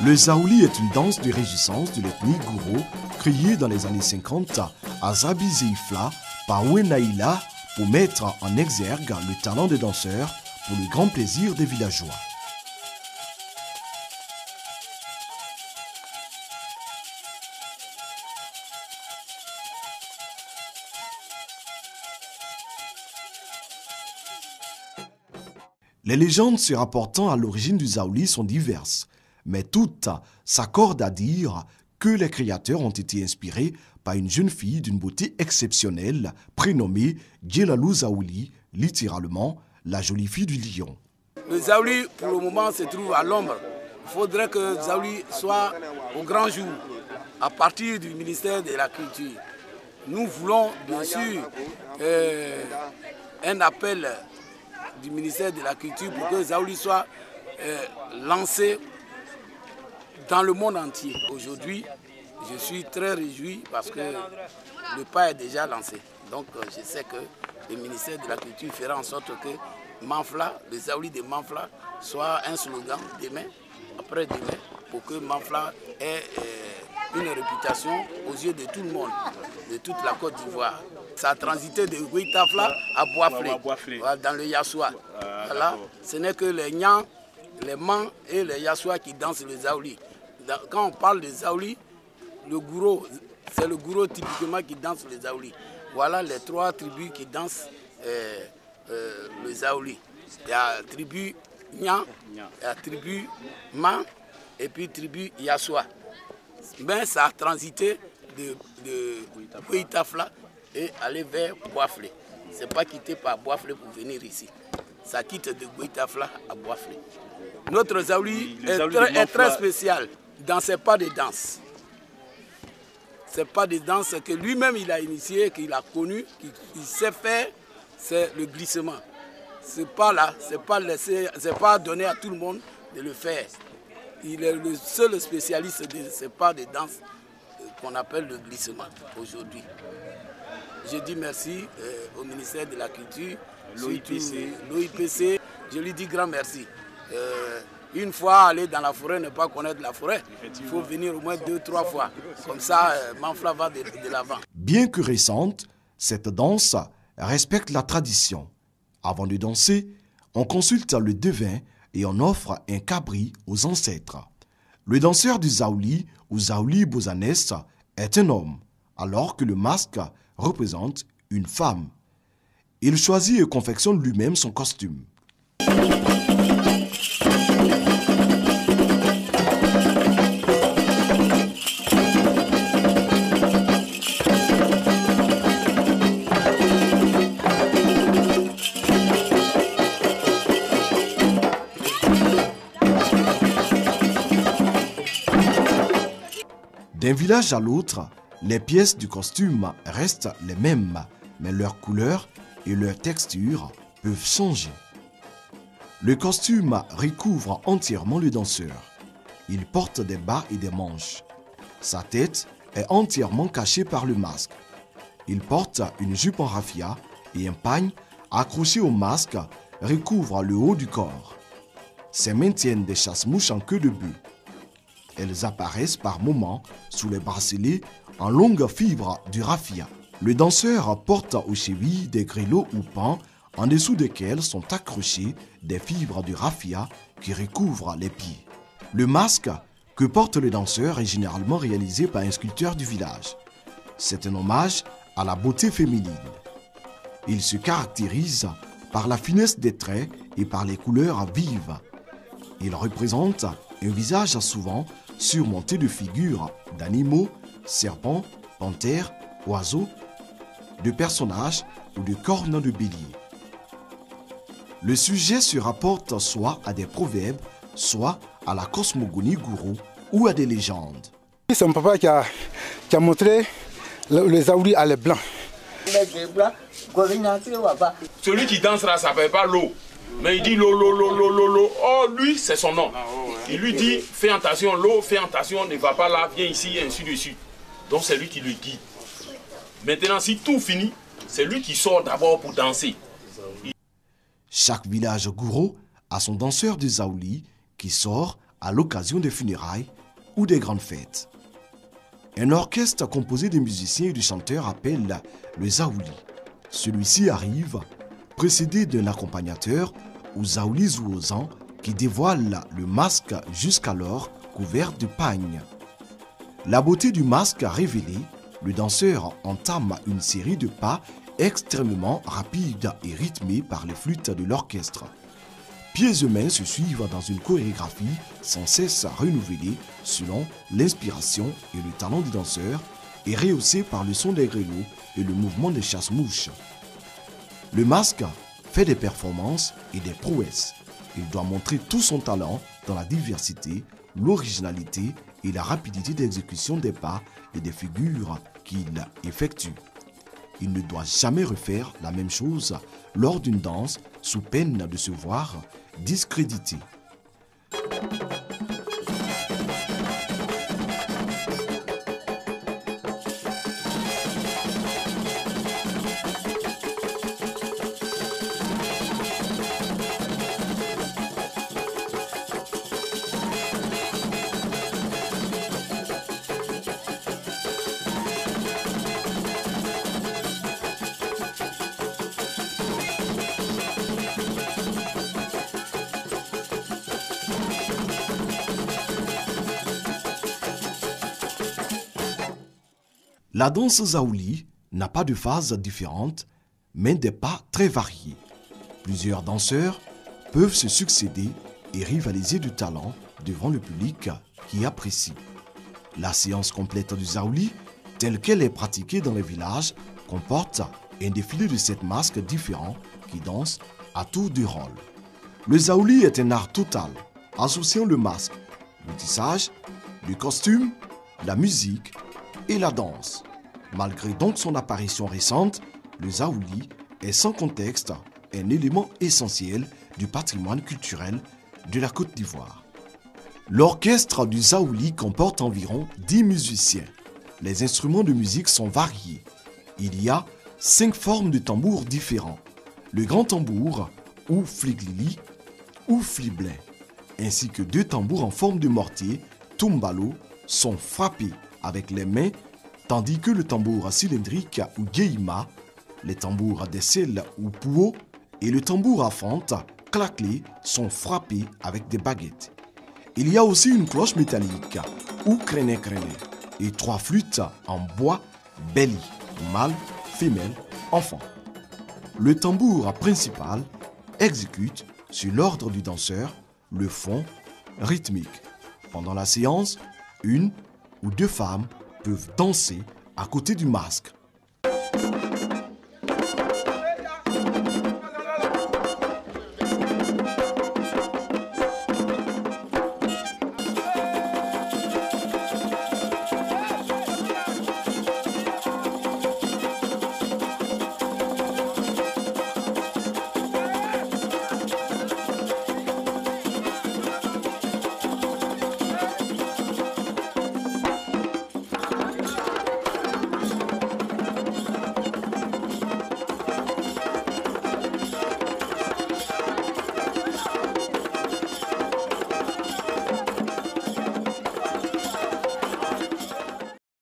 Le Zaouli est une danse de résistance de l'ethnie Gouro, créée dans les années 50 à Zabizeifla par Wenaïla pour mettre en exergue le talent des danseurs pour le grand plaisir des villageois. Les légendes se rapportant à l'origine du Zaouli sont diverses, mais toutes s'accordent à dire que les créateurs ont été inspirés par une jeune fille d'une beauté exceptionnelle prénommée Djelalou Zaouli, littéralement la jolie fille du lion. Le Zaouli, pour le moment, se trouve à l'ombre. Il faudrait que Zaouli soit au grand jour, à partir du ministère de la Culture. Nous voulons, bien sûr, un appel du ministère de la Culture pour que Zaouli soit lancé dans le monde entier. Aujourd'hui, je suis très réjoui parce que le pas est déjà lancé. Donc je sais que le ministère de la Culture fera en sorte que Manfla, le Zaouli de Manfla, soit un slogan demain, après-demain, pour que Manfla ait une réputation aux yeux de tout le monde, de toute la Côte d'Ivoire. Ça a transité de Guitafla à Boisflé, dans le Yassoua. Voilà. Ce n'est que les Nyans, les Man et les Yassoua qui dansent le Zaouli. Quand on parle de Zaouli, le Gouro, c'est le Gouro typiquement qui danse le Zaouli. Voilà les trois tribus qui dansent le Zaouli. Il y a la tribu Nyan, il y a la tribu Man et puis la tribu Yassoua. Mais ça a transité de Guitafla et aller vers Boisflé. Ce n'est pas quitté par Boisflé pour venir ici. Ça quitte de Guitafla à Boisflé. Notre Zaouli est très spécial dans ses pas de danse. Ces pas de danse que lui-même il a initié, qu'il a connu, qu'il sait faire, c'est le glissement. C'est pas donné à tout le monde de le faire. Il est le seul spécialiste de ces pas de danse qu'on appelle le glissement aujourd'hui. Je dis merci au ministère de la Culture, l'OIPC, je lui dis grand merci. Une fois aller dans la forêt, ne pas connaître la forêt, il faut venir au moins 2-3 fois. Comme ça, Manfla va de l'avant. Bien que récente, cette danse respecte la tradition. Avant de danser, on consulte le devin et on offre un cabri aux ancêtres. Le danseur du Zaouli, ou Zaouli Bozanès, est un homme, alors que le masque représente une femme. Il choisit et confectionne lui-même son costume. D'un village à l'autre, les pièces du costume restent les mêmes, mais leur couleur et leur texture peuvent changer. Le costume recouvre entièrement le danseur. Il porte des bas et des manches. Sa tête est entièrement cachée par le masque. Il porte une jupe en raffia et un pagne accroché au masque recouvre le haut du corps. Ses mains tiennent des chasse-mouches en queue de bœuf. Elles apparaissent par moments sous les bracelets en longues fibres du raffia. Le danseur porte aux chevilles des grelots ou pans en dessous desquels sont accrochés des fibres du raffia qui recouvrent les pieds. Le masque que porte le danseur est généralement réalisé par un sculpteur du village. C'est un hommage à la beauté féminine. Il se caractérise par la finesse des traits et par les couleurs vives. Il représente un visage souvent surmonté de figures d'animaux, serpents, panthères, oiseaux, de personnages ou de cornes de bélier. Le sujet se rapporte soit à des proverbes, soit à la cosmogonie gourou ou à des légendes. C'est mon papa qui a montré les Zaouli à les blancs. Celui qui dansera, ça ne s'appelle pas l'eau. Mais il dit l'eau, l'eau, l'eau, l'eau, l'eau, l'eau. Oh, lui, c'est son nom. Il lui dit, fais attention, l'eau, fais attention, ne va pas là, viens ici, et ainsi de suite. Donc c'est lui qui le guide. Maintenant, si tout finit, c'est lui qui sort d'abord pour danser. Chaque village gourou a son danseur de Zaouli qui sort à l'occasion des funérailles ou des grandes fêtes. Un orchestre composé de musiciens et de chanteurs appelle le zaouli. Celui-ci arrive précédé d'un accompagnateur ou zaouli zouozan qui dévoile le masque jusqu'alors couvert de pagne. La beauté du masque révélée, le danseur entame une série de pas extrêmement rapides et rythmés par les flûtes de l'orchestre. Pieds et mains se suivent dans une chorégraphie sans cesse renouvelée selon l'inspiration et le talent du danseur et rehaussée par le son des grelots et le mouvement des chasse-mouches. Le masque fait des performances et des prouesses. Il doit montrer tout son talent dans la diversité, l'originalité et la rapidité d'exécution des pas et des figures qu'il effectue. Il ne doit jamais refaire la même chose lors d'une danse sous peine de se voir discrédité. La danse zaouli n'a pas de phases différentes, mais des pas très variés. Plusieurs danseurs peuvent se succéder et rivaliser de talent devant le public qui apprécie. La séance complète du zaouli, telle qu'elle est pratiquée dans les villages, comporte un défilé de 7 masques différents qui dansent à tour de rôle. Le zaouli est un art total, associant le masque, le tissage, le costume, la musique et la danse. Malgré donc son apparition récente, le zaouli est sans contexte un élément essentiel du patrimoine culturel de la Côte d'Ivoire. L'orchestre du zaouli comporte environ 10 musiciens. Les instruments de musique sont variés. Il y a 5 formes de tambours différents. Le grand tambour, ou fliglili, ou fliblin, ainsi que 2 tambours en forme de mortier, tumbalo, sont frappés avec les mains, tandis que le tambour cylindrique ou guéima, les tambours d'essel ou pouo et le tambour à fente, claclé, sont frappés avec des baguettes. Il y a aussi une cloche métallique ou créné et 3 flûtes en bois, belly, mâle, femelle, enfant. Le tambour principal exécute, sur l'ordre du danseur, le fond rythmique. Pendant la séance, 1 ou 2 femmes peuvent danser à côté du masque.